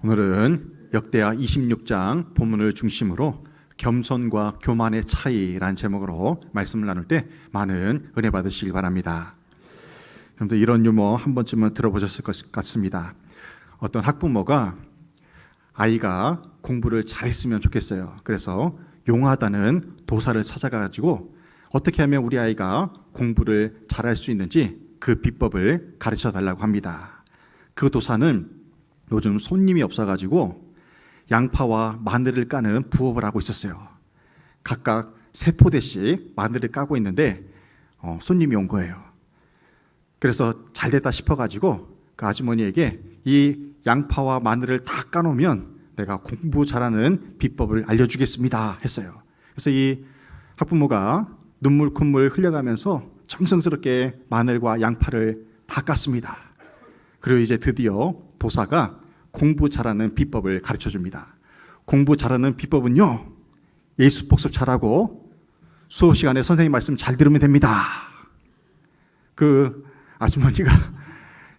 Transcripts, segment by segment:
오늘은 역대하 26장 본문을 중심으로 겸손과 교만의 차이라는 제목으로 말씀을 나눌 때 많은 은혜 받으시길 바랍니다. 여러분들 이런 유머 한 번쯤은 들어보셨을 것 같습니다. 어떤 학부모가 아이가 공부를 잘했으면 좋겠어요. 그래서 용하다는 도사를 찾아가지고 어떻게 하면 우리 아이가 공부를 잘할 수 있는지 그 비법을 가르쳐 달라고 합니다. 그 도사는 요즘 손님이 없어가지고 양파와 마늘을 까는 부업을 하고 있었어요. 각각 3포대씩 마늘을 까고 있는데 손님이 온 거예요. 그래서 잘 됐다 싶어가지고 그 아주머니에게 이 양파와 마늘을 다 까놓으면 내가 공부 잘하는 비법을 알려주겠습니다 했어요. 그래서 이 학부모가 눈물 콧물 흘려가면서 정성스럽게 마늘과 양파를 다 깠습니다. 그리고 이제 드디어 도사가 공부 잘하는 비법을 가르쳐 줍니다. 공부 잘하는 비법은요, 예수 복습 잘하고 수업 시간에 선생님 말씀 잘 들으면 됩니다. 그 아주머니가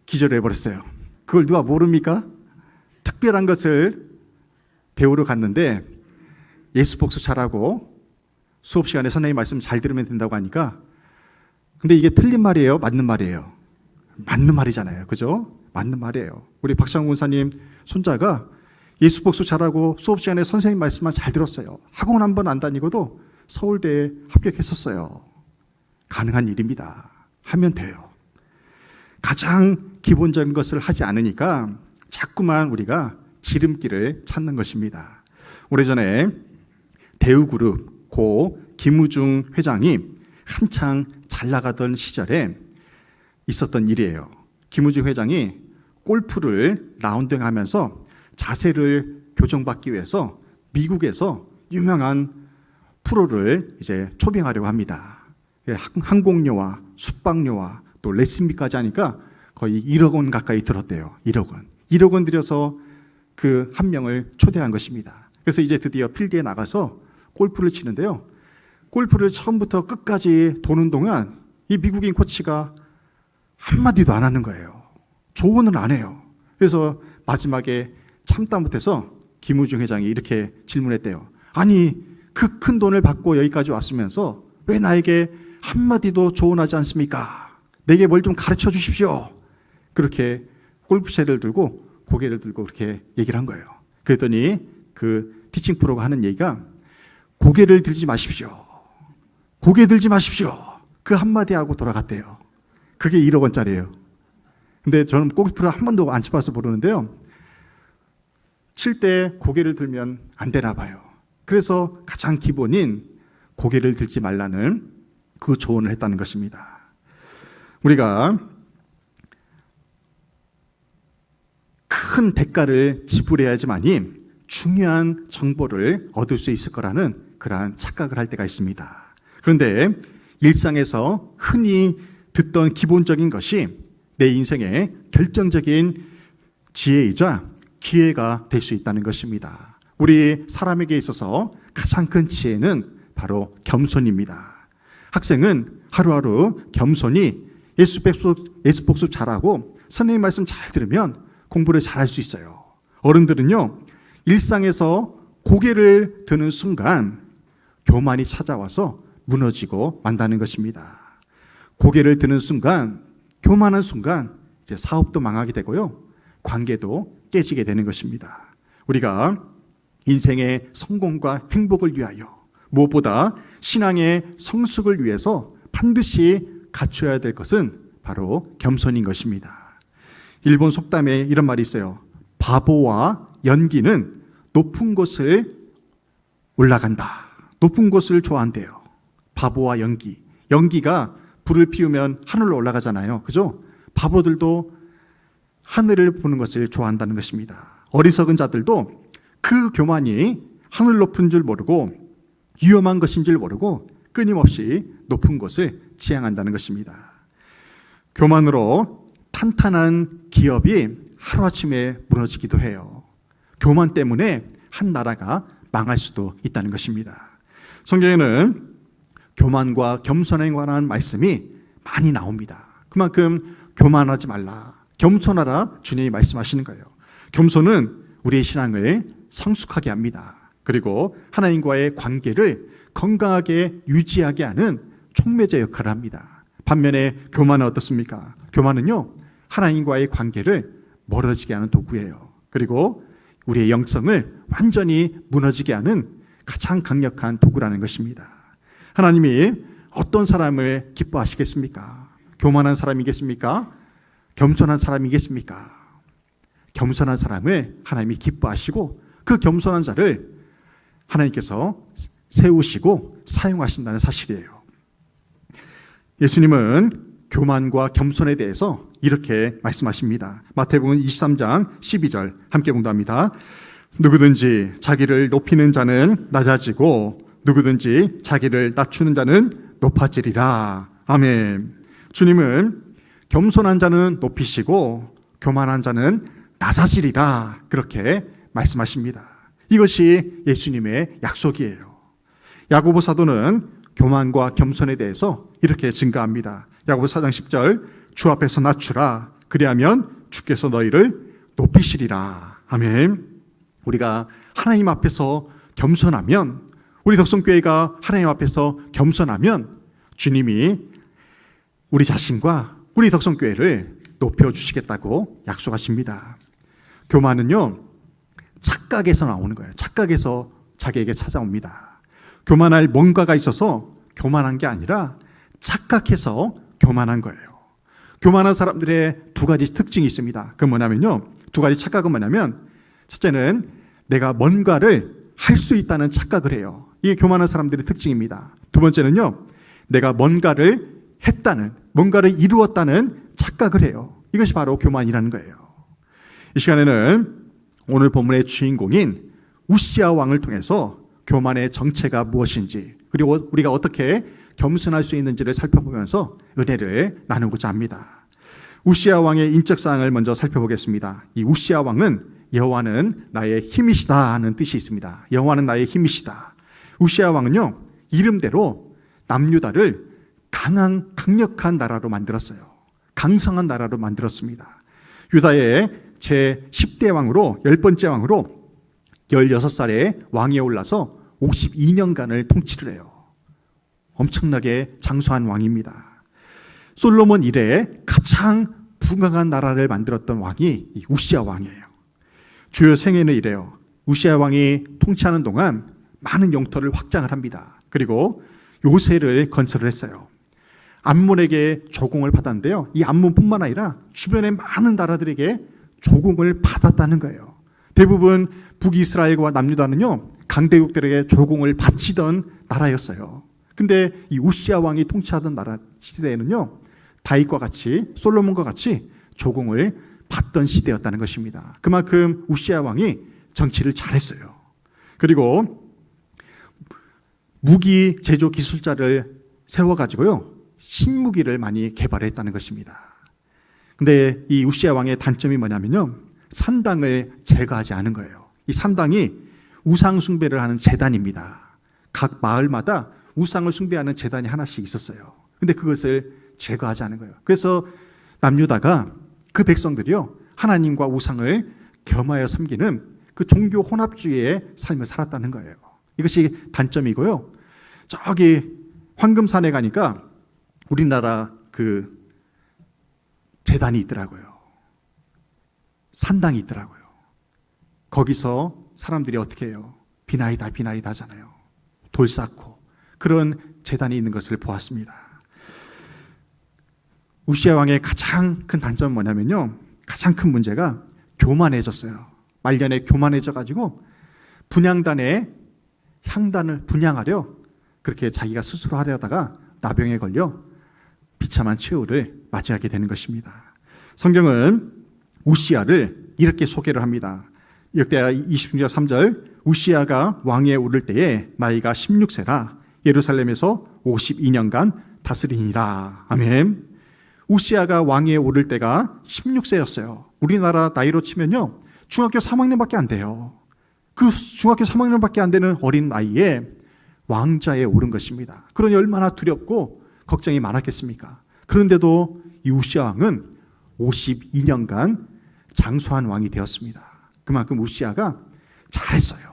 기절해 버렸어요. 그걸 누가 모릅니까? 특별한 것을 배우러 갔는데 예수 복습 잘하고 수업 시간에 선생님 말씀 잘 들으면 된다고 하니까, 근데 이게 틀린 말이에요? 맞는 말이에요? 맞는 말이잖아요. 그죠? 맞는 말이에요. 우리 박상훈 군사님 손자가 예수 복습 잘하고 수업 시간에 선생님 말씀만 잘 들었어요. 학원 한 번 안 다니고도 서울대에 합격했었어요. 가능한 일입니다. 하면 돼요. 가장 기본적인 것을 하지 않으니까 자꾸만 우리가 지름길을 찾는 것입니다. 오래전에 대우그룹 고 김우중 회장이 한창 잘 나가던 시절에 있었던 일이에요. 김우중 회장이 골프를 라운딩하면서 자세를 교정받기 위해서 미국에서 유명한 프로를 이제 초빙하려고 합니다. 항공료와 숙박료와 또 레슨비까지 하니까 거의 1억 원 가까이 들었대요. 1억 원. 1억 원 들여서 그 한 명을 초대한 것입니다. 그래서 이제 드디어 필드에 나가서 골프를 치는데요. 골프를 처음부터 끝까지 도는 동안 이 미국인 코치가 한마디도 안 하는 거예요. 조언을 안 해요. 그래서 마지막에 참다 못해서 김우중 회장이 이렇게 질문했대요. 아니, 그 큰 돈을 받고 여기까지 왔으면서 왜 나에게 한마디도 조언하지 않습니까? 내게 뭘 좀 가르쳐 주십시오. 그렇게 골프채를 들고 고개를 들고 그렇게 얘기를 한 거예요. 그랬더니 그 티칭 프로가 하는 얘기가 고개를 들지 마십시오. 고개 들지 마십시오. 그 한마디 하고 돌아갔대요. 그게 1억 원짜리예요. 근데 저는 골프를 한 번도 안 쳐봐서 모르는데요. 칠 때 고개를 들면 안 되나 봐요. 그래서 가장 기본인 고개를 들지 말라는 그 조언을 했다는 것입니다. 우리가 큰 대가를 지불해야지만이 중요한 정보를 얻을 수 있을 거라는 그러한 착각을 할 때가 있습니다. 그런데 일상에서 흔히 듣던 기본적인 것이 내 인생의 결정적인 지혜이자 기회가 될 수 있다는 것입니다. 우리 사람에게 있어서 가장 큰 지혜는 바로 겸손입니다. 학생은 하루하루 겸손히 예수 복습 잘하고 선생님 말씀 잘 들으면 공부를 잘할 수 있어요. 어른들은요, 일상에서 고개를 드는 순간 교만이 찾아와서 무너지고 만다는 것입니다. 고개를 드는 순간, 교만한 순간 이제 사업도 망하게 되고요, 관계도 깨지게 되는 것입니다. 우리가 인생의 성공과 행복을 위하여 무엇보다 신앙의 성숙을 위해서 반드시 갖춰야 될 것은 바로 겸손인 것입니다. 일본 속담에 이런 말이 있어요. 바보와 연기는 높은 곳을 올라간다. 높은 곳을 좋아한대요. 바보와 연기. 연기가 불을 피우면 하늘로 올라가잖아요. 그죠? 바보들도 하늘을 보는 것을 좋아한다는 것입니다. 어리석은 자들도 그 교만이 하늘 높은 줄 모르고 위험한 것인 줄 모르고 끊임없이 높은 곳을 지향한다는 것입니다. 교만으로 탄탄한 기업이 하루아침에 무너지기도 해요. 교만 때문에 한 나라가 망할 수도 있다는 것입니다. 성경에는 교만과 겸손에 관한 말씀이 많이 나옵니다. 그만큼 교만하지 말라, 겸손하라 주님이 말씀하시는 거예요. 겸손은 우리의 신앙을 성숙하게 합니다. 그리고 하나님과의 관계를 건강하게 유지하게 하는 촉매제 역할을 합니다. 반면에 교만은 어떻습니까? 교만은요, 하나님과의 관계를 멀어지게 하는 도구예요. 그리고 우리의 영성을 완전히 무너지게 하는 가장 강력한 도구라는 것입니다. 하나님이 어떤 사람을 기뻐하시겠습니까? 교만한 사람이겠습니까? 겸손한 사람이겠습니까? 겸손한 사람을 하나님이 기뻐하시고 그 겸손한 자를 하나님께서 세우시고 사용하신다는 사실이에요. 예수님은 교만과 겸손에 대해서 이렇게 말씀하십니다. 마태복음 23장 12절 함께 봉독합니다. 누구든지 자기를 높이는 자는 낮아지고 누구든지 자기를 낮추는 자는 높아지리라. 아멘. 주님은 겸손한 자는 높이시고 교만한 자는 낮아지리라, 그렇게 말씀하십니다. 이것이 예수님의 약속이에요. 야고보 사도는 교만과 겸손에 대해서 이렇게 증가합니다. 야고보 4장 10절, 주 앞에서 낮추라. 그리하면 주께서 너희를 높이시리라. 아멘. 우리가 하나님 앞에서 겸손하면, 우리 덕성교회가 하나님 앞에서 겸손하면 주님이 우리 자신과 우리 덕성교회를 높여주시겠다고 약속하십니다. 교만은요, 착각에서 나오는 거예요. 착각에서 자기에게 찾아옵니다. 교만할 뭔가가 있어서 교만한 게 아니라 착각해서 교만한 거예요. 교만한 사람들의 두 가지 특징이 있습니다. 그 뭐냐면요, 두 가지 착각은 뭐냐면, 첫째는 내가 뭔가를 할 수 있다는 착각을 해요. 이게 교만한 사람들의 특징입니다. 두 번째는요, 내가 뭔가를 했다는, 뭔가를 이루었다는 착각을 해요. 이것이 바로 교만이라는 거예요. 이 시간에는 오늘 본문의 주인공인 우시아 왕을 통해서 교만의 정체가 무엇인지, 그리고 우리가 어떻게 겸손할 수 있는지를 살펴보면서 은혜를 나누고자 합니다. 우시아 왕의 인적사항을 먼저 살펴보겠습니다. 이 우시아 왕은 여호와는 나의 힘이시다 하는 뜻이 있습니다. 여호와는 나의 힘이시다. 우시아 왕은요, 이름대로 남유다를 강력한 나라로 만들었어요. 강성한 나라로 만들었습니다. 유다의 제10대 왕으로, 10번째 왕으로 16살에 왕위에 올라서 52년간을 통치를 해요. 엄청나게 장수한 왕입니다. 솔로몬 이래에 가장 부강한 나라를 만들었던 왕이 이 우시아 왕이에요. 주요 생애는 이래요. 우시아 왕이 통치하는 동안 많은 영토를 확장을 합니다. 그리고 요새를 건설을 했어요. 암몬에게 조공을 받았는데요, 이 암몬뿐만 아니라 주변의 많은 나라들에게 조공을 받았다는 거예요. 대부분 북이스라엘과 남유다는요, 강대국들에게 조공을 바치던 나라였어요. 근데 이 우시아 왕이 통치하던 나라 시대에는요, 다윗과 같이, 솔로몬과 같이 조공을 받던 시대였다는 것입니다. 그만큼 우시아 왕이 정치를 잘했어요. 그리고 무기 제조 기술자를 세워가지고요, 신무기를 많이 개발했다는 것입니다. 근데 이 우시아 왕의 단점이 뭐냐면요, 산당을 제거하지 않은 거예요. 이 산당이 우상 숭배를 하는 제단입니다. 각 마을마다 우상을 숭배하는 제단이 하나씩 있었어요. 근데 그것을 제거하지 않은 거예요. 그래서 남유다가, 그 백성들이요, 하나님과 우상을 겸하여 섬기는 그 종교 혼합주의의 삶을 살았다는 거예요. 이것이 단점이고요. 저기 황금산에 가니까 우리나라 그 제단이 있더라고요. 산당이 있더라고요. 거기서 사람들이 어떻게 해요? 비나이다 하잖아요. 돌 쌓고 그런 제단이 있는 것을 보았습니다. 우시아 왕의 가장 큰 단점은 뭐냐면요, 가장 큰 문제가 교만해졌어요. 말년에 교만해져가지고 분향단에 향단을 분향하려 그렇게 자기가 스스로 하려다가 나병에 걸려 비참한 최후를 맞이하게 되는 것입니다. 성경은 우시아를 이렇게 소개를 합니다. 역대하 26장 3절, 우시아가 왕위에 오를 때에 나이가 16세라 예루살렘에서 52년간 다스리니라. 아멘. 우시아가 왕위에 오를 때가 16세였어요. 우리나라 나이로 치면요, 중학교 3학년밖에 안 돼요. 그 중학교 3학년밖에 안 되는 어린 나이에 왕좌에 오른 것입니다. 그러니 얼마나 두렵고 걱정이 많았겠습니까? 그런데도 이 우시아 왕은 52년간 장수한 왕이 되었습니다. 그만큼 우시아가 잘했어요.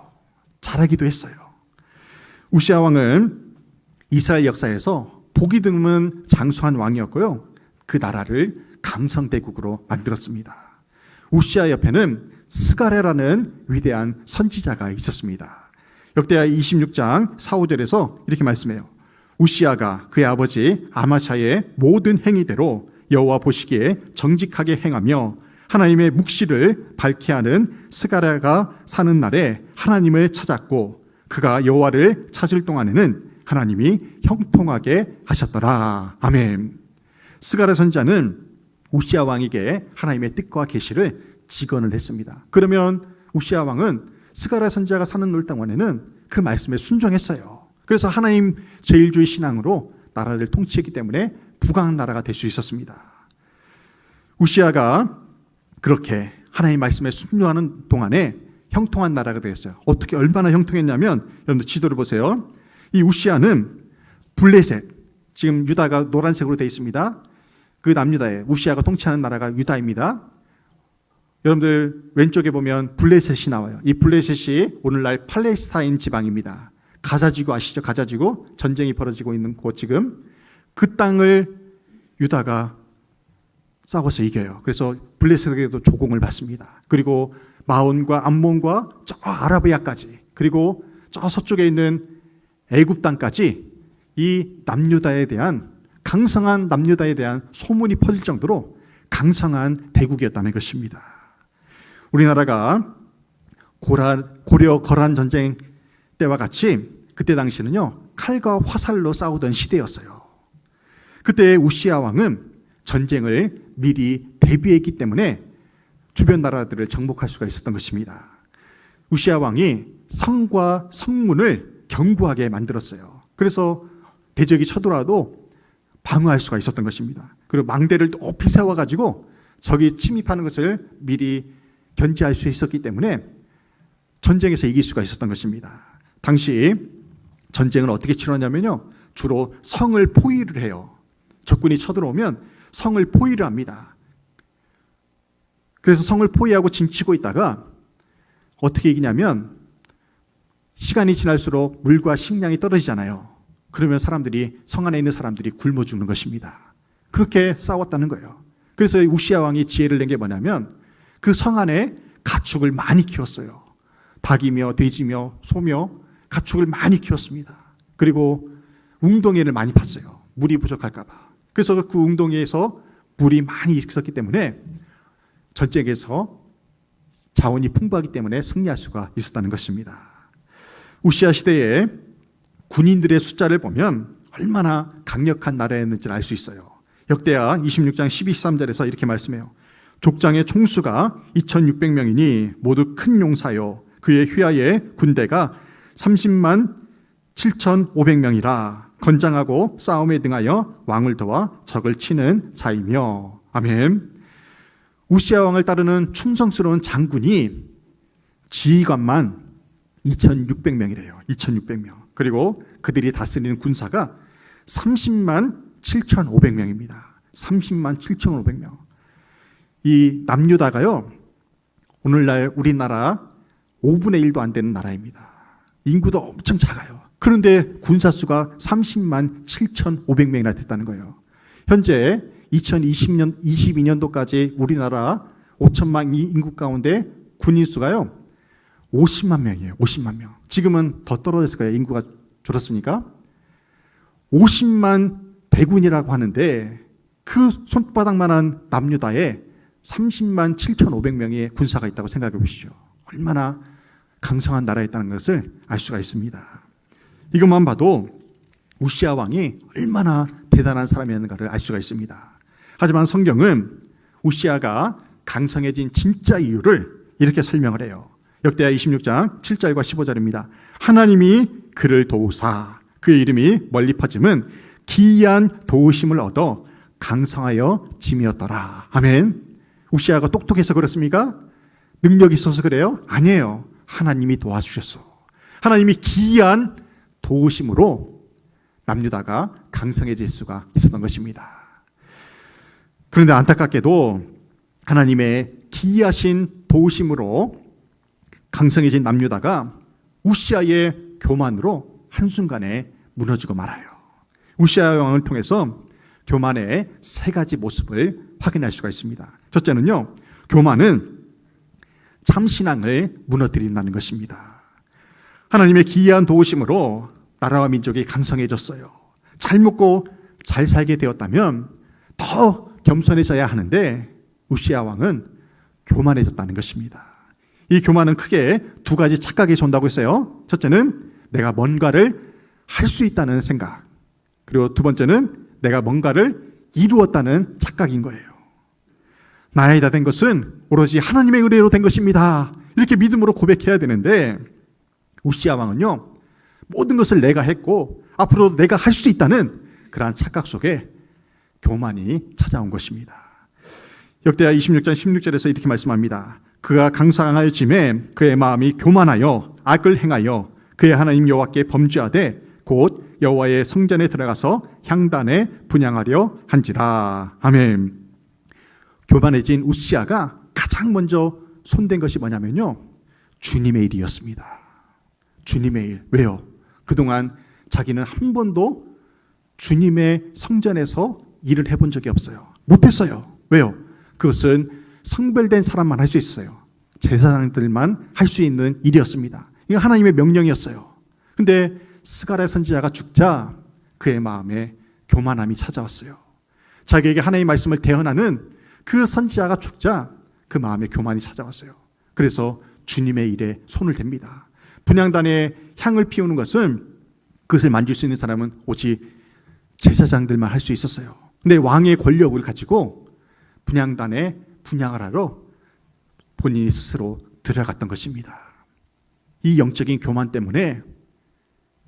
잘하기도 했어요. 우시아 왕은 이스라엘 역사에서 보기 드문 장수한 왕이었고요. 그 나라를 강성대국으로 만들었습니다. 우시아 옆에는 스가랴라는 위대한 선지자가 있었습니다. 역대하 26장 4, 5절에서 이렇게 말씀해요. 우시아가 그의 아버지 아마샤의 모든 행위대로 여호와 보시기에 정직하게 행하며 하나님의 묵시를 밝게 하는 스가랴가 사는 날에 하나님을 찾았고 그가 여호와를 찾을 동안에는 하나님이 형통하게 하셨더라. 아멘. 스가랴 선지자는 우시아 왕에게 하나님의 뜻과 계시를 직언을 했습니다. 그러면 우시아 왕은 스가랴 선지자가 사는 놀 동안에는 그 말씀에 순종했어요. 그래서 하나님 제일주의 신앙으로 나라를 통치했기 때문에 부강한 나라가 될 수 있었습니다. 우시아가 그렇게 하나님 말씀에 순종하는 동안에 형통한 나라가 되었어요. 어떻게 얼마나 형통했냐면 여러분들 지도를 보세요. 이 우시아는 블레셋, 지금 유다가 노란색으로 되어 있습니다. 그 남유다에 우시아가 통치하는 나라가 유다입니다. 여러분들 왼쪽에 보면 블레셋이 나와요. 이 블레셋이 오늘날 팔레스타인 지방입니다. 가자지구 아시죠? 가자지구 전쟁이 벌어지고 있는 곳 지금 그 땅을 유다가 싸워서 이겨요. 그래서 블레셋에게도 조공을 받습니다. 그리고 마온과 암몬과 저 아라비아까지 그리고 저 서쪽에 있는 애굽 땅까지 이 남유다에 대한 강성한 남유다에 대한 소문이 퍼질 정도로 강성한 대국이었다는 것입니다. 우리나라가 고려 거란 전쟁 때와 같이 그때 당시는요 칼과 화살로 싸우던 시대였어요. 그때 우시아 왕은 전쟁을 미리 대비했기 때문에 주변 나라들을 정복할 수가 있었던 것입니다. 우시아 왕이 성과 성문을 견고하게 만들었어요. 그래서 대적이 쳐들어와도 방어할 수가 있었던 것입니다. 그리고 망대를 높이 세워가지고 적이 침입하는 것을 미리 견제할 수 있었기 때문에 전쟁에서 이길 수가 있었던 것입니다. 당시 전쟁을 어떻게 치렀냐면요, 주로 성을 포위를 해요. 적군이 쳐들어오면 성을 포위를 합니다. 그래서 성을 포위하고 징치고 있다가 어떻게 이기냐면 시간이 지날수록 물과 식량이 떨어지잖아요. 그러면 사람들이 성 안에 있는 사람들이 굶어 죽는 것입니다. 그렇게 싸웠다는 거예요. 그래서 우시아 왕이 지혜를 낸 게 뭐냐면 그 성 안에 가축을 많이 키웠어요. 닭이며 돼지며 소며 가축을 많이 키웠습니다. 그리고 웅덩이를 많이 팠어요. 물이 부족할까 봐. 그래서 그 웅덩이에서 물이 많이 있었기 때문에 전쟁에서 자원이 풍부하기 때문에 승리할 수가 있었다는 것입니다. 우시아 시대에 군인들의 숫자를 보면 얼마나 강력한 나라였는지를 알 수 있어요. 역대하 26장 12, 13절에서 이렇게 말씀해요. 족장의 총수가 2600명이니 모두 큰 용사요 그의 휘하의 군대가 30만 7500명이라 건장하고 싸움에 등하여 왕을 도와 적을 치는 자이며. 아멘. 우시아 왕을 따르는 충성스러운 장군이 지휘관만 2600명이래요. 2600명. 그리고 그들이 다스리는 군사가 30만 7500명입니다. 30만 7500명. 이 남유다가요, 오늘날 우리나라 5분의 1도 안 되는 나라입니다. 인구도 엄청 작아요. 그런데 군사수가 30만 7500명이나 됐다는 거예요. 현재 2022년도까지 우리나라 5천만 인구 가운데 군인 수가요 50만 명이에요. 50만 명. 지금은 더 떨어졌을 거예요. 인구가 줄었으니까. 50만 대군이라고 하는데 그 손바닥만한 남유다에 30만 7,500명의 군사가 있다고 생각해 보시죠. 얼마나 강성한 나라였다는 것을 알 수가 있습니다. 이것만 봐도 우시아 왕이 얼마나 대단한 사람이었는가를 알 수가 있습니다. 하지만 성경은 우시아가 강성해진 진짜 이유를 이렇게 설명을 해요. 역대하 26장 7절과 15절입니다. 하나님이 그를 도우사 그의 이름이 멀리 퍼짐은 기이한 도우심을 얻어 강성하여 짐이었더라. 아멘. 우시아가 똑똑해서 그렇습니까? 능력이 있어서 그래요? 아니에요. 하나님이 도와주셨어. 하나님이 기이한 도우심으로 남유다가 강성해질 수가 있었던 것입니다. 그런데 안타깝게도 하나님의 기이하신 도우심으로 강성해진 남유다가 우시아의 교만으로 한순간에 무너지고 말아요. 우시아 왕을 통해서 교만의 세 가지 모습을 확인할 수가 있습니다. 첫째는요, 교만은 참신앙을 무너뜨린다는 것입니다. 하나님의 기이한 도우심으로 나라와 민족이 강성해졌어요. 잘 먹고 잘 살게 되었다면 더 겸손해져야 하는데 우시아 왕은 교만해졌다는 것입니다. 이 교만은 크게 두 가지 착각이 존다고 했어요. 첫째는 내가 뭔가를 할 수 있다는 생각, 그리고 두 번째는 내가 뭔가를 이루었다는 착각인 거예요. 나의 다 된 것은 오로지 하나님의 은혜로 된 것입니다. 이렇게 믿음으로 고백해야 되는데 우시아 왕은요, 모든 것을 내가 했고 앞으로 내가 할 수 있다는 그러한 착각 속에 교만이 찾아온 것입니다. 역대하 26장 16절에서 이렇게 말씀합니다. 그가 강상하여짐에 그의 마음이 교만하여 악을 행하여 그의 하나님 여호와께 범죄하되 곧 여호와의 성전에 들어가서 향단에 분향하려 한지라. 아멘. 교만해진 우시아가 가장 먼저 손댄 것이 뭐냐면요, 주님의 일이었습니다. 주님의 일. 왜요? 그동안 자기는 한 번도 주님의 성전에서 일을 해본 적이 없어요. 못했어요. 왜요? 그것은 성별된 사람만 할 수 있어요. 제사장들만 할 수 있는 일이었습니다. 이건 하나님의 명령이었어요. 근데 스가랴 선지자가 죽자 그의 마음에 교만함이 찾아왔어요. 자기에게 하나님의 말씀을 대언하는 그 선지자가 죽자 그 마음에 교만이 찾아왔어요. 그래서 주님의 일에 손을 댑니다. 분향단에 향을 피우는 것은, 그것을 만질 수 있는 사람은 오직 제사장들만 할 수 있었어요. 근데 왕의 권력을 가지고 분향단에 분향을 하러 본인이 스스로 들어갔던 것입니다. 이 영적인 교만 때문에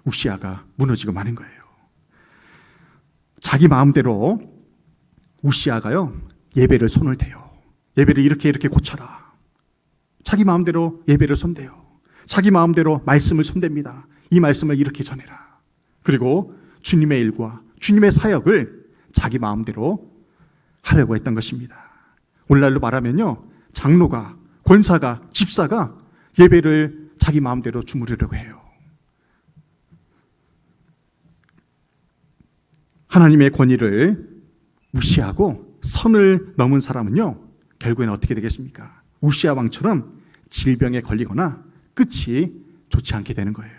우시아가 무너지고 마는 거예요. 자기 마음대로 우시아가요, 예배를 손을 대요. 예배를 이렇게 고쳐라. 자기 마음대로 예배를 손대요. 자기 마음대로 말씀을 손댑니다. 이 말씀을 이렇게 전해라. 그리고 주님의 일과 주님의 사역을 자기 마음대로 하려고 했던 것입니다. 오늘날로 말하면요, 장로가, 권사가, 집사가 예배를 자기 마음대로 주무르려고 해요. 하나님의 권위를 무시하고 선을 넘은 사람은요, 결국에는 어떻게 되겠습니까? 우시아 왕처럼 질병에 걸리거나 끝이 좋지 않게 되는 거예요.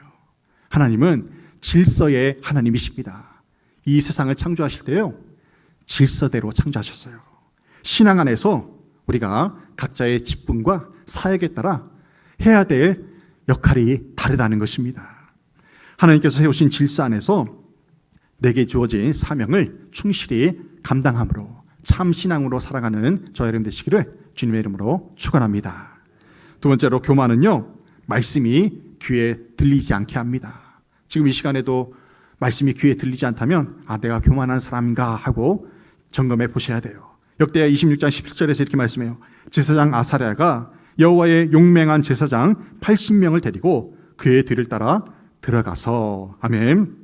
하나님은 질서의 하나님이십니다. 이 세상을 창조하실 때요, 질서대로 창조하셨어요. 신앙 안에서 우리가 각자의 직분과 사역에 따라 해야 될 역할이 다르다는 것입니다. 하나님께서 세우신 질서 안에서 내게 주어진 사명을 충실히 감당함으로 참 신앙으로 살아가는 저 여러분 되시기를 주님의 이름으로 축원합니다. 두 번째로, 교만은요, 말씀이 귀에 들리지 않게 합니다. 지금 이 시간에도 말씀이 귀에 들리지 않다면 내가 교만한 사람인가 하고 점검해 보셔야 돼요. 역대하 26장 17절에서 이렇게 말씀해요. 제사장 아사랴가 여호와의 용맹한 제사장 80명을 데리고 그의 뒤를 따라 들어가서, 아멘.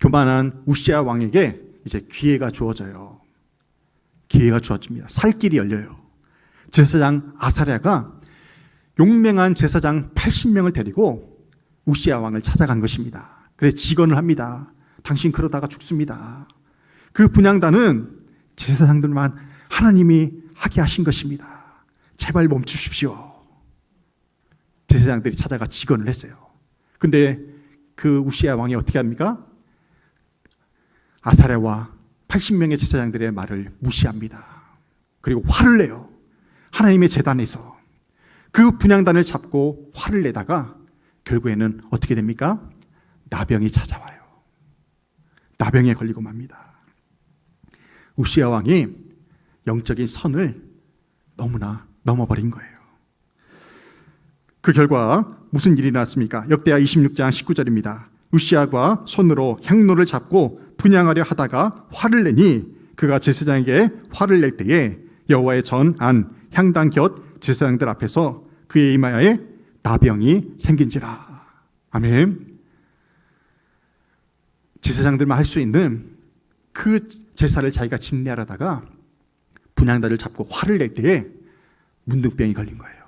교만한 우시아 왕에게 이제 기회가 주어져요. 기회가 주어집니다. 살 길이 열려요. 제사장 아사랴가 용맹한 제사장 80명을 데리고 우시아 왕을 찾아간 것입니다. 그래서 직언을 합니다. 당신 그러다가 죽습니다. 그 분향단은 제사장들만 하나님이 하게 하신 것입니다. 제발 멈추십시오. 제사장들이 찾아가 직언을 했어요. 근데 그 우시아 왕이 어떻게 합니까? 아사랴와 80명의 제사장들의 말을 무시합니다. 그리고 화를 내요. 하나님의 제단에서 그 분향단을 잡고 화를 내다가 결국에는 어떻게 됩니까? 나병이 찾아와요. 나병에 걸리고 맙니다. 우시아 왕이 영적인 선을 너무나 넘어버린 거예요. 그 결과 무슨 일이 났습니까? 역대하 26장 19절입니다. 우시아가 손으로 향로를 잡고 분향하려 하다가 화를 내니 그가 제사장에게 화를 낼 때에 여호와의 전 안 향단 곁 제사장들 앞에서 그의 이마에 나병이 생긴지라. 아멘. 제사장들만 할 수 있는 그 제사를 자기가 집례하다가 분향단을 잡고 화를 낼 때에 문둥병이 걸린 거예요.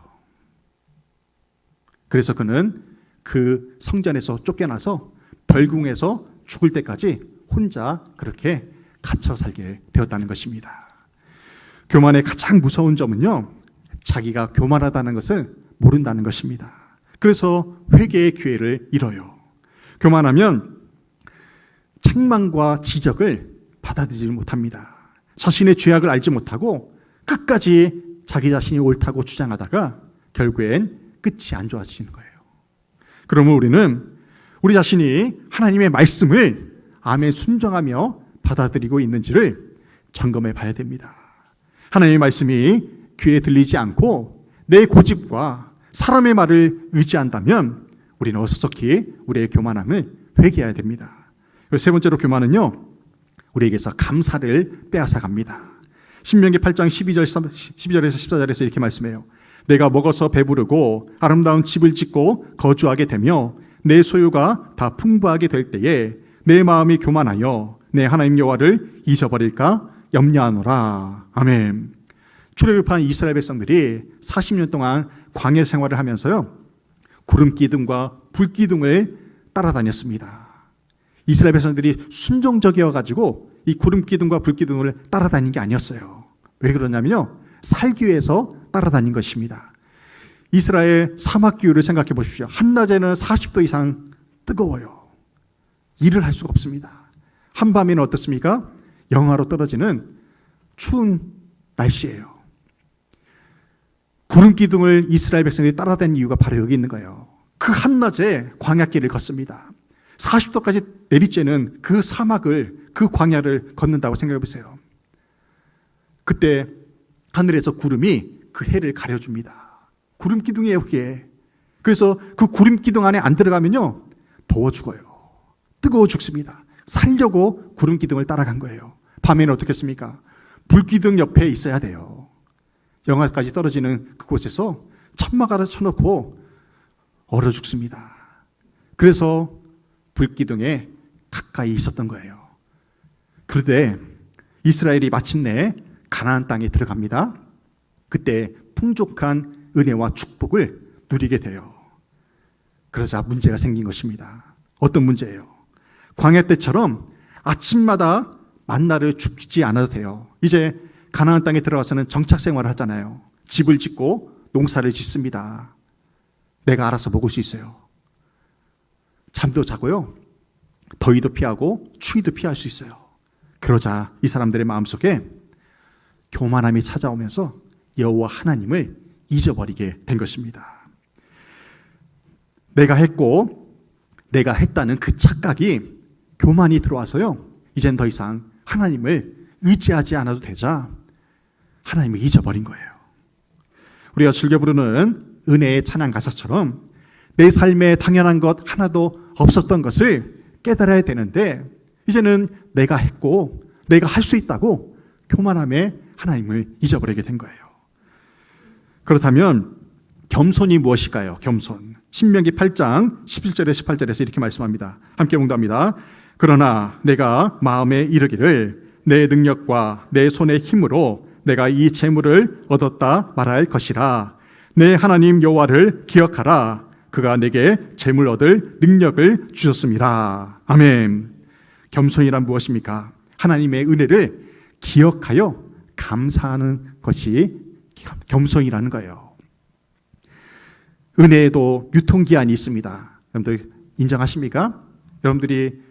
그래서 그는 그 성전에서 쫓겨나서 벌궁에서 죽을 때까지 혼자 그렇게 갇혀 살게 되었다는 것입니다. 교만의 가장 무서운 점은요, 자기가 교만하다는 것을 모른다는 것입니다. 그래서 회개의 기회를 잃어요. 교만하면 책망과 지적을 받아들이지 못합니다. 자신의 죄악을 알지 못하고 끝까지 자기 자신이 옳다고 주장하다가 결국엔 끝이 안 좋아지는 거예요. 그러면 우리는 우리 자신이 하나님의 말씀을 아멘 순종하며 받아들이고 있는지를 점검해 봐야 됩니다. 하나님의 말씀이 귀에 들리지 않고 내 고집과 사람의 말을 의지한다면 우리는 어서서히 우리의 교만함을 회개해야 됩니다. 세 번째로 교만은요, 우리에게서 감사를 빼앗아갑니다. 신명기 8장 12절에서 14절에서 이렇게 말씀해요. 내가 먹어서 배부르고 아름다운 집을 짓고 거주하게 되며 내 소유가 다 풍부하게 될 때에 내 마음이 교만하여 내 하나님 여호와를 잊어버릴까 염려하노라. 아멘. 출애굽한 이스라엘 백성들이 40년 동안 광야 생활을 하면서요, 구름 기둥과 불 기둥을 따라다녔습니다. 이스라엘 백성들이 순종적이어 가지고 이 구름 기둥과 불 기둥을 따라다닌 게 아니었어요. 왜 그러냐면요, 살기 위해서 따라다닌 것입니다. 이스라엘 사막 기후를 생각해 보십시오. 한낮에는 40도 이상 뜨거워요. 일을 할 수가 없습니다. 한밤에는 어떻습니까? 영하로 떨어지는 추운 날씨예요. 구름 기둥을 이스라엘 백성들이 따라다닌 이유가 바로 여기 있는 거예요. 그 한낮에 광야길을 걷습니다. 40도까지 내리쬐는 그 사막을, 그 광야를 걷는다고 생각해 보세요. 그때 하늘에서 구름이 그 해를 가려줍니다. 구름 기둥이에요, 그게. 그래서 그 구름 기둥 안에 안 들어가면요, 더워 죽어요. 뜨거워 죽습니다. 살려고 구름 기둥을 따라간 거예요. 밤에는 어떻겠습니까? 불 기둥 옆에 있어야 돼요. 영하까지 떨어지는 그곳에서 천막 아래 쳐놓고 얼어 죽습니다. 그래서 불 기둥에 가까이 있었던 거예요. 그런데 이스라엘이 마침내 가나안 땅에 들어갑니다. 그때 풍족한 은혜와 축복을 누리게 돼요. 그러자 문제가 생긴 것입니다. 어떤 문제예요? 광야 때처럼 아침마다 만나를 줍지 않아도 돼요. 이제 가나안 땅에 들어가서는 정착 생활을 하잖아요. 집을 짓고 농사를 짓습니다. 내가 알아서 먹을 수 있어요. 잠도 자고요, 더위도 피하고 추위도 피할 수 있어요. 그러자 이 사람들의 마음속에 교만함이 찾아오면서 여호와 하나님을 잊어버리게 된 것입니다. 내가 했고 내가 했다는 그 착각이, 교만이 들어와서요, 이젠 더 이상 하나님을 의지하지 않아도 되자 하나님을 잊어버린 거예요. 우리가 즐겨 부르는 은혜의 찬양 가사처럼 내 삶에 당연한 것 하나도 없었던 것을 깨달아야 되는데, 이제는 내가 했고 내가 할 수 있다고 교만함에 하나님을 잊어버리게 된 거예요. 그렇다면 겸손이 무엇일까요? 겸손. 신명기 8장 17절에서 18절에서 이렇게 말씀합니다. 함께 봉독합니다. 그러나 내가 마음에 이르기를 내 능력과 내 손의 힘으로 내가 이 재물을 얻었다 말할 것이라. 내 하나님 여호와를 기억하라. 그가 내게 재물 얻을 능력을 주셨음이라. 아멘. 겸손이란 무엇입니까? 하나님의 은혜를 기억하여 감사하는 것이 겸손이라는 거예요. 은혜에도 유통기한이 있습니다. 여러분들 인정하십니까? 여러분들이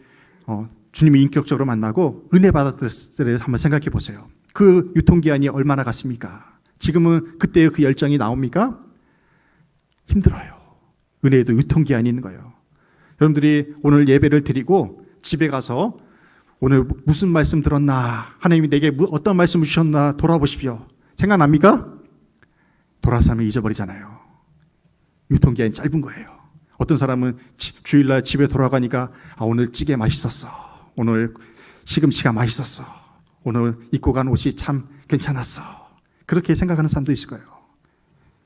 주님을 인격적으로 만나고 은혜 받았을 때 한번 생각해 보세요. 그 유통기한이 얼마나 갔습니까? 지금은 그때의 그 열정이 나옵니까? 힘들어요. 은혜에도 유통기한이 있는 거예요. 여러분들이 오늘 예배를 드리고 집에 가서 오늘 무슨 말씀 들었나, 하나님이 내게 어떤 말씀을 주셨나 돌아보십시오. 생각납니까? 돌아서면 잊어버리잖아요. 유통기한이 짧은 거예요. 어떤 사람은 주일날 집에 돌아가니까 오늘 찌개 맛있었어, 오늘 시금치가 맛있었어, 오늘 입고 간 옷이 참 괜찮았어, 그렇게 생각하는 사람도 있을 거예요.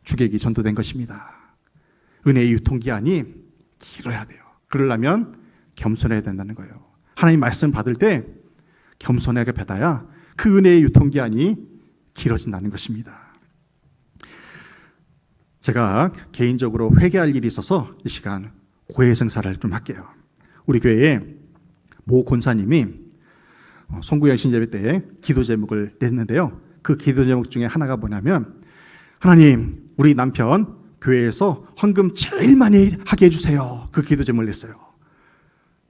주객이 전도된 것입니다. 은혜의 유통기한이 길어야 돼요. 그러려면 겸손해야 된다는 거예요. 하나님 말씀 받을 때 겸손하게 받아야 그 은혜의 유통기한이 길어진다는 것입니다. 제가 개인적으로 회개할 일이 있어서 이 시간 고해성사를 좀 할게요. 우리 교회에 모 권사님이 송구영 신예배 때 기도 제목을 냈는데요. 그 기도 제목 중에 하나가 뭐냐면, 하나님, 우리 남편 교회에서 헌금 제일 많이 하게 해주세요. 그 기도 제목을 냈어요.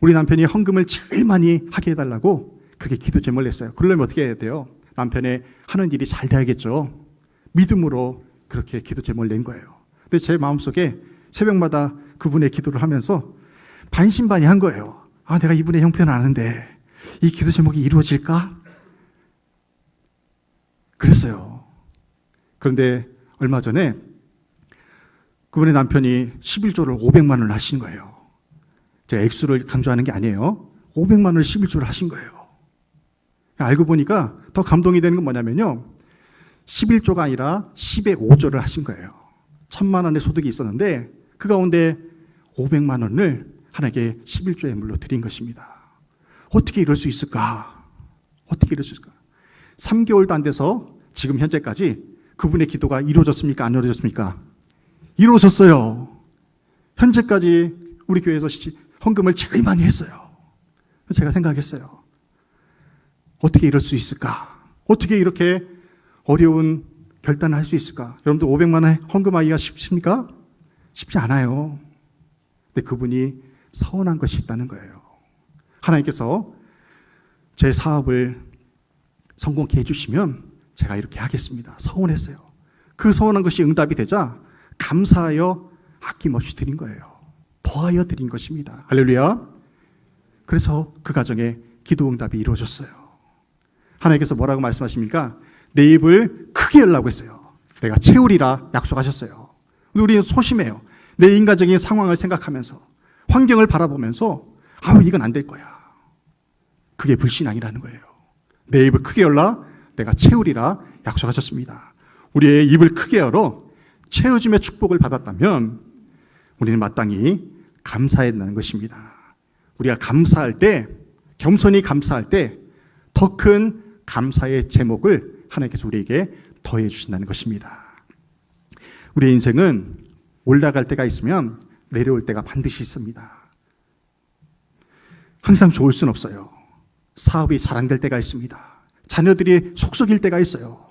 우리 남편이 헌금을 제일 많이 하게 해달라고 그게 기도 제목을 냈어요. 그러려면 어떻게 해야 돼요? 남편의 하는 일이 잘 돼야겠죠. 믿음으로 그렇게 기도 제목을 낸 거예요. 근데 제 마음속에 새벽마다 그분의 기도를 하면서 반신반의한 거예요. 아, 내가 이분의 형편을 아는데 이 기도 제목이 이루어질까? 그랬어요. 그런데 얼마 전에 그분의 남편이 11조를 500만 원을 하신 거예요. 제가 액수를 강조하는 게 아니에요. 500만 원을 11조를 하신 거예요. 알고 보니까 더 감동이 되는 건 뭐냐면요, 11조가 아니라 10의 5조를 하신 거예요. 1000만 원의 소득이 있었는데 그 가운데 500만 원을 하나님께 11조의 물로 드린 것입니다. 어떻게 이럴 수 있을까? 어떻게 이럴 수 있을까? 3개월도 안 돼서 지금 현재까지 그분의 기도가 이루어졌습니까? 안 이루어졌습니까? 이루어졌어요. 현재까지 우리 교회에서 헌금을 제일 많이 했어요. 제가 생각했어요. 어떻게 이럴 수 있을까? 어떻게 이렇게 어려운 결단을 할 수 있을까? 여러분들 500만 원 헌금하기가 쉽습니까? 쉽지 않아요. 근데 그분이 서운한 것이 있다는 거예요. 하나님께서 제 사업을 성공케 해주시면 제가 이렇게 하겠습니다. 서운했어요. 그 서운한 것이 응답이 되자 감사하여 아낌없이 드린 거예요. 더하여 드린 것입니다. 할렐루야. 그래서 그 가정에 기도 응답이 이루어졌어요. 하나님께서 뭐라고 말씀하십니까? 내 입을 크게 열라고 했어요. 내가 채우리라 약속하셨어요. 우리는 소심해요. 내 인간적인 상황을 생각하면서 환경을 바라보면서 이건 안 될 거야. 그게 불신앙이라는 거예요. 내 입을 크게 열라 내가 채우리라 약속하셨습니다. 우리의 입을 크게 열어 채워짐의 축복을 받았다면 우리는 마땅히 감사해야 한다는 것입니다. 우리가 감사할 때, 겸손히 감사할 때 더 큰 감사의 제목을 하나님께서 우리에게 더해 주신다는 것입니다. 우리의 인생은 올라갈 때가 있으면 내려올 때가 반드시 있습니다. 항상 좋을 수는 없어요. 사업이 자랑될 때가 있습니다. 자녀들이 속썩일 때가 있어요.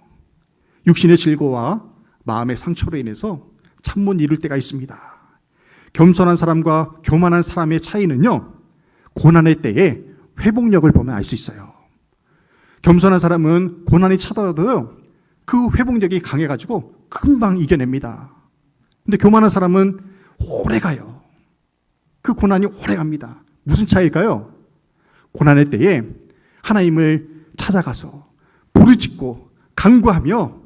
육신의 질고와 마음의 상처로 인해서 참 못 이룰 때가 있습니다. 겸손한 사람과 교만한 사람의 차이는요, 고난의 때에 회복력을 보면 알 수 있어요. 겸손한 사람은 고난이 찾아와도요, 그 회복력이 강해가지고 금방 이겨냅니다. 근데 교만한 사람은 오래 가요. 그 고난이 오래 갑니다. 무슨 차이일까요? 고난의 때에 하나님을 찾아가서 부르짖고 간구하며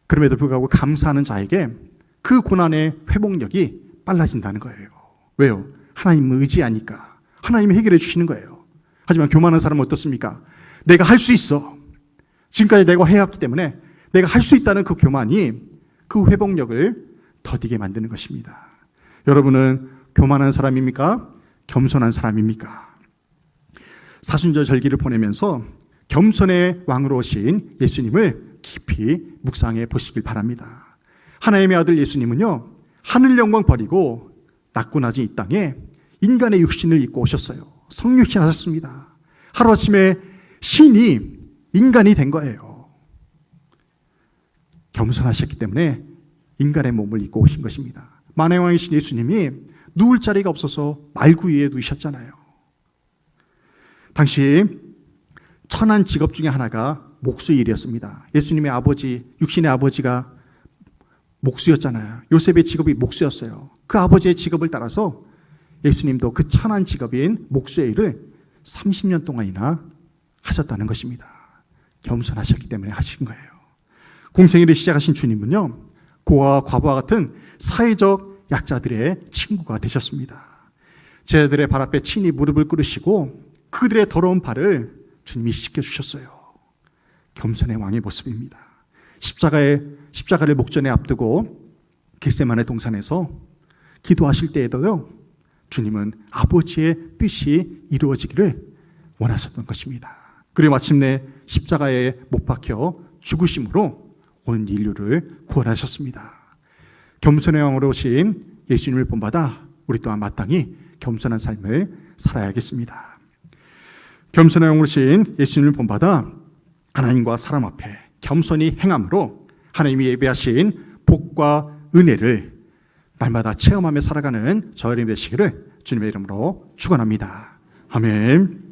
그럼에도 불구하고 감사하는 자에게 그 고난의 회복력이 빨라진다는 거예요. 왜요? 하나님을 의지하니까. 하나님이 해결해 주시는 거예요. 하지만 교만한 사람은 어떻습니까? 내가 할 수 있어. 지금까지 내가 해왔기 때문에 내가 할 수 있다는 그 교만이 그 회복력을 더디게 만드는 것입니다. 여러분은 교만한 사람입니까? 겸손한 사람입니까? 사순절 절기를 보내면서 겸손의 왕으로 오신 예수님을 깊이 묵상해 보시길 바랍니다. 하나님의 아들 예수님은요, 하늘 영광 버리고 낮고 낮은 이 땅에 인간의 육신을 입고 오셨어요. 성육신 하셨습니다. 하루아침에 신이 인간이 된 거예요. 겸손하셨기 때문에 인간의 몸을 입고 오신 것입니다. 만왕왕이신 예수님이 누울 자리가 없어서 말구 위에 누우셨잖아요. 당시 천한 직업 중에 하나가 목수일이었습니다. 예수님의 아버지, 육신의 아버지가 목수였잖아요. 요셉의 직업이 목수였어요. 그 아버지의 직업을 따라서 예수님도 그 천한 직업인 목수의 일을 30년 동안이나 하셨다는 것입니다. 겸손하셨기 때문에 하신 거예요. 공생애를 시작하신 주님은요, 고아와 과부와 같은 사회적 약자들의 친구가 되셨습니다. 제자들의 발 앞에 친히 무릎을 꿇으시고 그들의 더러운 발을 주님이 씻겨주셨어요. 겸손의 왕의 모습입니다. 십자가를 목전에 앞두고 겟세마네 동산에서 기도하실 때에도요, 주님은 아버지의 뜻이 이루어지기를 원하셨던 것입니다. 그리고 마침내 십자가에 못 박혀 죽으심으로 온 인류를 구원하셨습니다. 겸손의 왕으로 오신 예수님을 본받아 우리 또한 마땅히 겸손한 삶을 살아야겠습니다. 겸손의 왕으로 오신 예수님을 본받아 하나님과 사람 앞에 겸손히 행함으로 하나님이 예비하신 복과 은혜를 날마다 체험하며 살아가는 저 여러분 되시기를 주님의 이름으로 축원합니다. 아멘.